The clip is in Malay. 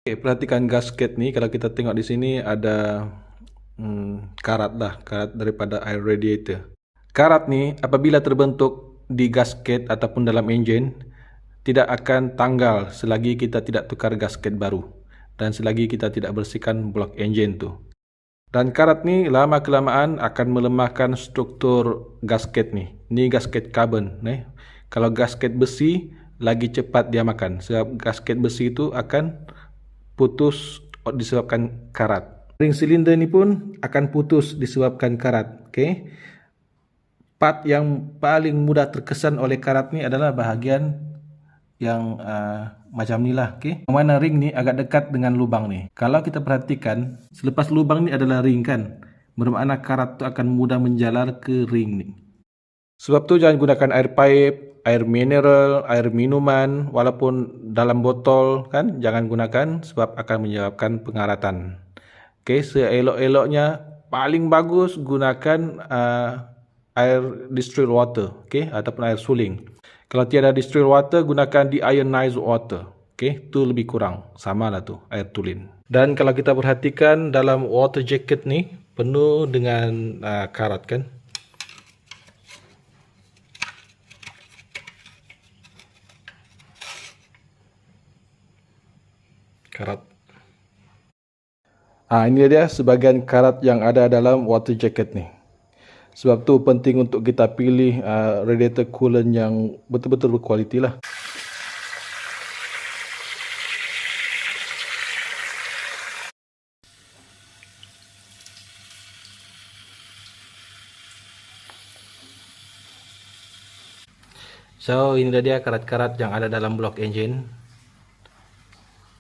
Okay, perhatikan gasket ni. Kalau kita tengok di sini ada karat daripada air radiator. Karat ni apabila terbentuk di gasket ataupun dalam enjin tidak akan tanggal selagi kita tidak tukar gasket baru dan selagi kita tidak bersihkan blok enjin tu. Dan karat ni lama kelamaan akan melemahkan struktur gasket ni. Ni gasket karbon ni. Kalau gasket besi lagi cepat dia makan sebab gasket besi tu akan putus disebabkan karat. Ring silinder ni pun akan putus disebabkan karat. Okey. Part yang paling mudah terkesan oleh karat ni adalah bahagian yang macam ni lah. Okay. Yang mana ring ni agak dekat dengan lubang ni. Kalau kita perhatikan, selepas lubang ni adalah ring kan. Bermakna karat tu akan mudah menjalar ke ring ni. Sebab tu jangan gunakan air pipe, air mineral, air minuman walaupun dalam botol kan. Jangan gunakan sebab akan menyebabkan pengaratan. Okay, seelok-eloknya paling bagus gunakan air distilled water, okay, ataupun air suling. Kalau tiada distilled water, gunakan deionized water. Okay, tu lebih kurang. Sama lah tu, air tulin. Dan kalau kita perhatikan dalam water jacket ni, penuh dengan karat kan. Karat. Ini dia sebagian karat yang ada dalam water jacket ni. Sebab tu penting untuk kita pilih radiator coolant yang betul-betul berkualiti lah. So ini dia karat-karat yang ada dalam blok engine.